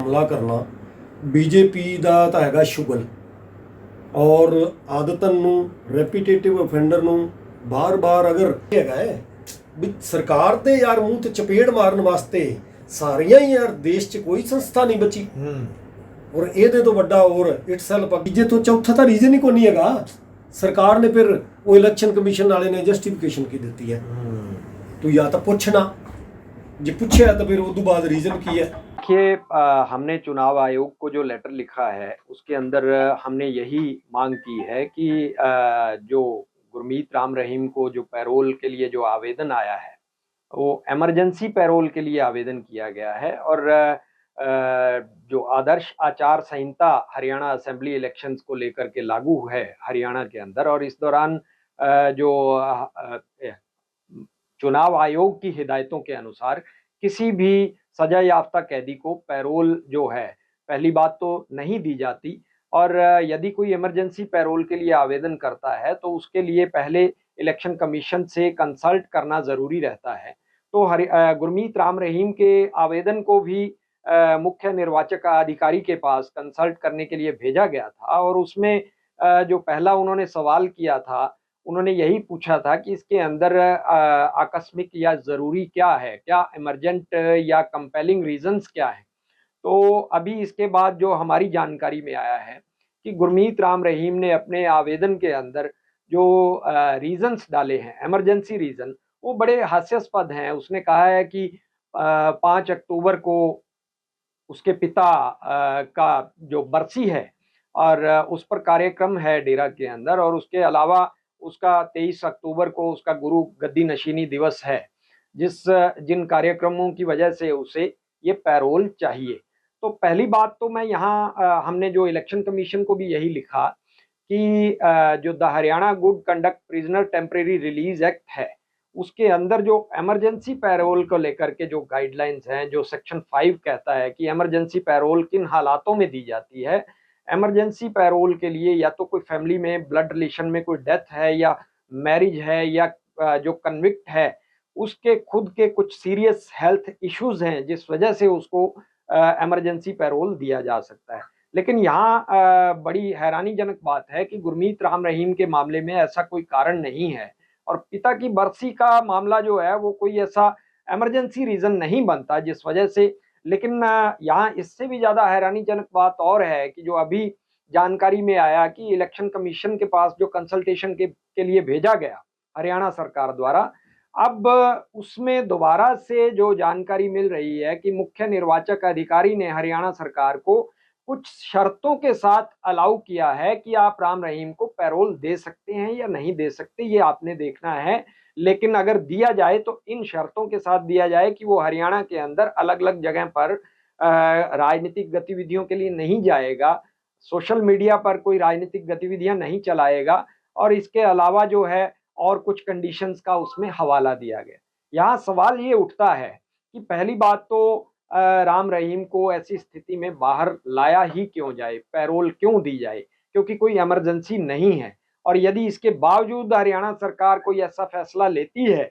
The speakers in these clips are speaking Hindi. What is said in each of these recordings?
ਹਮਲਾ ਕਰਨਾ ਬੀਜੇਪੀ ਦਾ ਤਾਂ ਹੈਗਾ ਸ਼ੁਗਲ। ਔਰ ਆਦਤਨ ਨੂੰ ਰੈਪੀਟੇਟਿਵ ਅਫੈਂਡਰ ਨੂੰ ਬਾਰ-ਬਾਰ ਅਗਰ ਹੈਗਾ ਹੈ ਵੀ ਸਰਕਾਰ ਦੇ ਯਾਰ ਮੂੰਹ ਤੇ ਚਪੇੜ ਮਾਰਨ ਵਾਸਤੇ ਸਾਰੀਆਂ ਹੀ ਯਾਰ ਦੇਸ਼ 'ਚ ਕੋਈ ਸੰਸਥਾ ਨਹੀਂ ਬਚੀ। ਔਰ ਇਹਦੇ ਤੋਂ ਵੱਡਾ ਹੋਰ ਇਟਸੈਲਫ ਤੀਜੇ ਤੋਂ ਚੌਥਾ ਤਾਂ ਰੀਜ਼ਨ ਹੀ ਕੋਈ ਨਹੀਂ ਹੈਗਾ। ਸਰਕਾਰ ਨੇ ਫਿਰ ਉਹ ਇਲੈਕਸ਼ਨ ਕਮਿਸ਼ਨ ਵਾਲੇ ਨੇ ਜਸਟੀਫਿਕੇਸ਼ਨ ਕੀ ਦਿੱਤੀ ਹੈ, ਤੂੰ ਜਾਂ ਤਾਂ ਪੁੱਛਣਾ, ਜੇ पूछा तो फिर उसके बाद रीजन की है। देखिए, हमने चुनाव आयोग को जो लेटर लिखा है उसके अंदर हमने यही मांग की है कि जो गुरमीत राम रहीम को जो पैरोल के लिए जो आवेदन आया है वो इमरजेंसी पैरोल के लिए आवेदन किया गया है। और जो आदर्श आचार संहिता हरियाणा असेंबली इलेक्शंस को लेकर के लागू है हरियाणा के अंदर, और इस दौरान जो चुनाव आयोग की हिदायतों के अनुसार किसी भी सजा याफ्ता कैदी को पैरोल जो है पहली बात तो नहीं दी जाती, और यदि कोई इमरजेंसी पैरोल के लिए आवेदन करता है तो उसके लिए पहले इलेक्शन कमीशन से कंसल्ट करना ज़रूरी रहता है। तो गुरमीत राम रहीम के आवेदन को भी मुख्य निर्वाचक अधिकारी के पास कंसल्ट करने के लिए भेजा गया था, और उसमें जो पहला उन्होंने सवाल किया था उन्होंने यही पूछा था कि इसके अंदर आकस्मिक या ज़रूरी क्या है, क्या इमरजेंट या कंपेलिंग रीजंस क्या है। तो अभी इसके बाद जो हमारी जानकारी में आया है कि गुरमीत राम रहीम ने अपने आवेदन के अंदर जो रीजंस डाले हैं, इमरजेंसी रीज़न, वो बड़े हास्यास्पद हैं। उसने कहा है कि 5 अक्टूबर को उसके पिता का जो बरसी है और उस पर कार्यक्रम है डेरा के अंदर, और उसके अलावा उसका 23 अक्टूबर को उसका गुरु गद्दी नशीनी दिवस है, जिन कार्यक्रमों की वजह से उसे ये पैरोल चाहिए। तो पहली बात तो मैं यहाँ हमने जो इलेक्शन कमीशन को भी यही लिखा कि जो the Haryana good conduct prisoner temporary release act है उसके अंदर जो इमरजेंसी पैरोल को लेकर के जो गाइडलाइंस हैं, जो सेक्शन 5 कहता है कि इमरजेंसी पैरोल किन हालातों में दी जाती है। इमरजेंसी पैरोल के लिए या तो कोई फैमिली में ब्लड रिलेशन में कोई डेथ है, या मैरिज है, या जो कन्विक्ट है उसके खुद के कुछ सीरियस हेल्थ इश्यूज हैं जिस वजह से उसको इमरजेंसी पैरोल दिया जा सकता है। लेकिन यहाँ बड़ी हैरानीजनक बात है कि गुरमीत राम रहीम के मामले में ऐसा कोई कारण नहीं है, और पिता की बरसी का मामला जो है वो कोई ऐसा इमरजेंसी रीजन नहीं बनता जिस वजह से। लेकिन यहाँ इससे भी ज़्यादा हैरानीजनक बात और है कि जो अभी जानकारी में आया कि इलेक्शन कमीशन के पास जो कंसल्टेशन के लिए भेजा गया हरियाणा सरकार द्वारा, अब उसमें दोबारा से जो जानकारी मिल रही है कि मुख्य निर्वाचक अधिकारी ने हरियाणा सरकार को कुछ शर्तों के साथ अलाउ किया है कि आप राम रहीम को पैरोल दे सकते हैं या नहीं दे सकते, ये आपने देखना है। लेकिन अगर दिया जाए तो इन शर्तों के साथ दिया जाए कि वो हरियाणा के अंदर अलग अलग जगह पर राजनीतिक गतिविधियों के लिए नहीं जाएगा, सोशल मीडिया पर कोई राजनीतिक गतिविधियां नहीं चलाएगा, और इसके अलावा जो है और कुछ कंडीशंस का उसमें हवाला दिया गया। यहाँ सवाल ये उठता है कि पहली बात तो राम रहीम को ऐसी स्थिति में बाहर लाया ही क्यों जाए, पैरोल क्यों दी जाए, क्योंकि कोई इमरजेंसी नहीं है। और यदि इसके बावजूद हरियाणा सरकार कोई ऐसा फैसला लेती है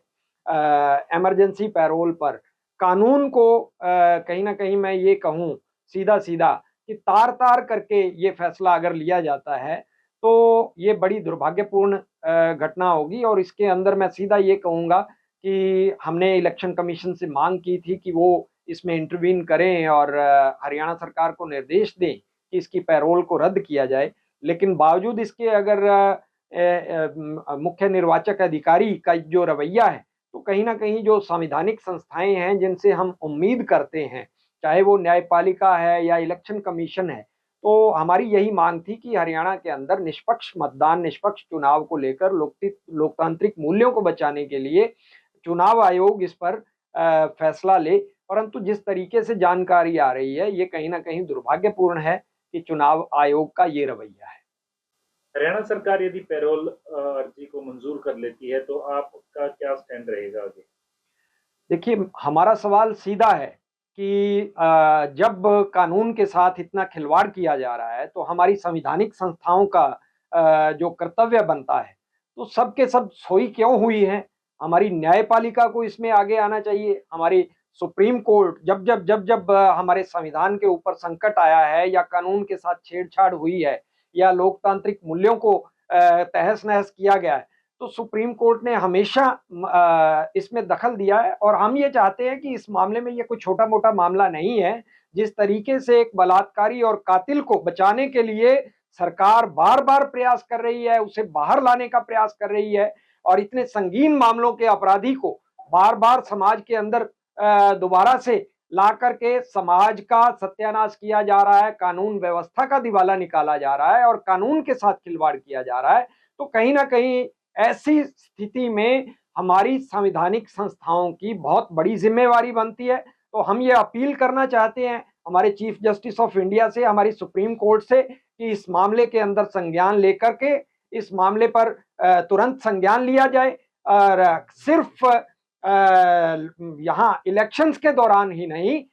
इमरजेंसी पैरोल पर, कानून को कहीं ना कहीं मैं ये कहूँ सीधा सीधा कि तार तार करके ये फैसला अगर लिया जाता है तो ये बड़ी दुर्भाग्यपूर्ण घटना होगी। और इसके अंदर मैं सीधा ये कहूँगा कि हमने इलेक्शन कमीशन से मांग की थी कि वो इसमें इंटरवीन करें और हरियाणा सरकार को निर्देश दें कि इसकी पैरोल को रद्द किया जाए। लेकिन बावजूद इसके अगर मुख्य निर्वाचक अधिकारी का जो रवैया है, तो कहीं ना कहीं जो संवैधानिक संस्थाएं हैं जिनसे हम उम्मीद करते हैं, चाहे वो न्यायपालिका है या इलेक्शन कमीशन है, तो हमारी यही मांग थी कि हरियाणा के अंदर निष्पक्ष मतदान, निष्पक्ष चुनाव को लेकर लोकतांत्रिक मूल्यों को बचाने के लिए चुनाव आयोग इस पर फैसला ले। परंतु जिस तरीके से जानकारी आ रही है ये कहीं ना कहीं दुर्भाग्यपूर्ण है कि चुनाव आयोग का ये रवैया है। हरियाणा सरकार यदि पैरोल अर्जी को मंजूर कर लेती है तो आपका क्या स्टैंड रहेगा आगे? देखिए, हमारा सवाल सीधा है कि जब कानून के साथ इतना खिलवाड़ किया जा रहा है तो हमारी संवैधानिक संस्थाओं का जो कर्तव्य बनता है, तो सब के सब सोई क्यों हुई हैं? हमारी न्यायपालिका को इसमें आगे आना चाहिए, हमारी सुप्रीम कोर्ट जब हमारे संविधान के ऊपर संकट आया है या कानून के साथ छेड़छाड़ हुई है या लोकतांत्रिक मूल्यों को तहस नहस किया गया है, तो सुप्रीम कोर्ट ने हमेशा इसमें दखल दिया है। और हम ये चाहते हैं कि इस मामले में ये कोई छोटा मोटा मामला नहीं है। जिस तरीके से एक बलात्कारी और कातिल को बचाने के लिए सरकार बार बार प्रयास कर रही है, उसे बाहर लाने का प्रयास कर रही है, और इतने संगीन मामलों के अपराधी को बार बार समाज के अंदर दोबारा से ला करके समाज का सत्यानाश किया जा रहा है, कानून व्यवस्था का दिवाला निकाला जा रहा है और कानून के साथ खिलवाड़ किया जा रहा है, तो कहीं ना कहीं ऐसी स्थिति में हमारी संवैधानिक संस्थाओं की बहुत बड़ी जिम्मेवारी बनती है। तो हम ये अपील करना चाहते हैं हमारे चीफ जस्टिस ऑफ इंडिया से, हमारी सुप्रीम कोर्ट से, कि इस मामले के अंदर संज्ञान लेकर के इस मामले पर तुरंत संज्ञान लिया जाए और सिर्फ यहाँ इलेक्शंस के दौरान ही नहीं,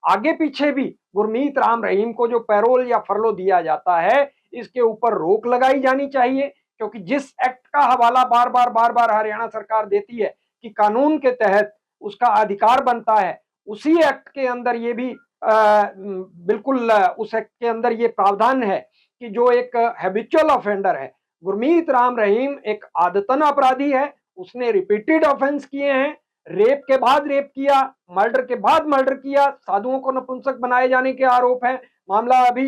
आगे पीछे भी गुरमीत राम रहीम को जो पैरोल या फरलो दिया जाता है इसके ऊपर रोक लगाई जानी चाहिए, क्योंकि जिस एक्ट का हवाला बार बार हरियाणा सरकार देती है कि कानून के तहत उसका अधिकार बनता है, उसी एक्ट के अंदर ये भी बिल्कुल उस एक्ट के अंदर ये प्रावधान है कि जो एक हैबिचुअल ऑफेंडर है, गुरमीत राम रहीम एक आदतन अपराधी है, उसने रिपीटेड ऑफेंस किए हैं, रेप के बाद रेप किया, मर्डर के बाद मर्डर किया, साधुओं को नपुंसक बनाए जाने के आरोप हैं, मामला अभी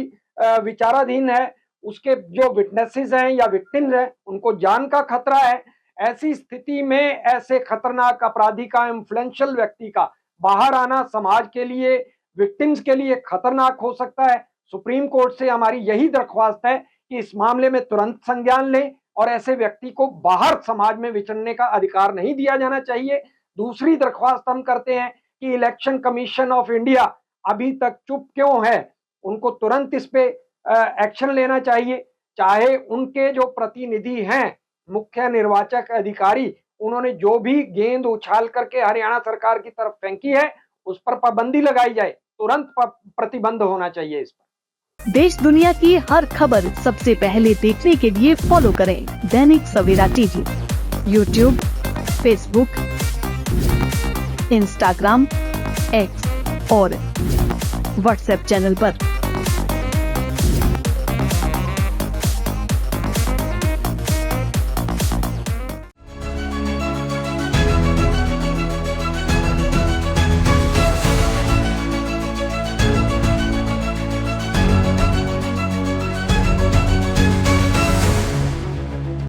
विचाराधीन है, उसके जो विटनेसेस हैं या विक्टिम्स हैं उनको जान का खतरा है। ऐसी स्थिति में ऐसे खतरनाक अपराधी का, इन्फ्लुएंशियल व्यक्ति का बाहर आना समाज के लिए, विक्टिम्स के लिए खतरनाक हो सकता है। सुप्रीम कोर्ट से हमारी यही दरख्वास्त है कि इस मामले में तुरंत संज्ञान लें और ऐसे व्यक्ति को बाहर समाज में विचरने का अधिकार नहीं दिया जाना चाहिए। दूसरी दरख्वास्त हम करते हैं कि इलेक्शन कमीशन ऑफ इंडिया अभी तक चुप क्यों है, उनको तुरंत इस पे एक्शन लेना चाहिए। चाहे उनके जो प्रतिनिधि हैं, मुख्य निर्वाचक अधिकारी, उन्होंने जो भी गेंद उछाल करके हरियाणा सरकार की तरफ फेंकी है उस पर पाबंदी लगाई जाए, तुरंत प्रतिबंध होना चाहिए इस पर। देश दुनिया की हर खबर सबसे पहले देखने के लिए फॉलो करें Dainik Savera TV, YouTube, Facebook, Instagram, X और व्हाट्सएप चैनल पर।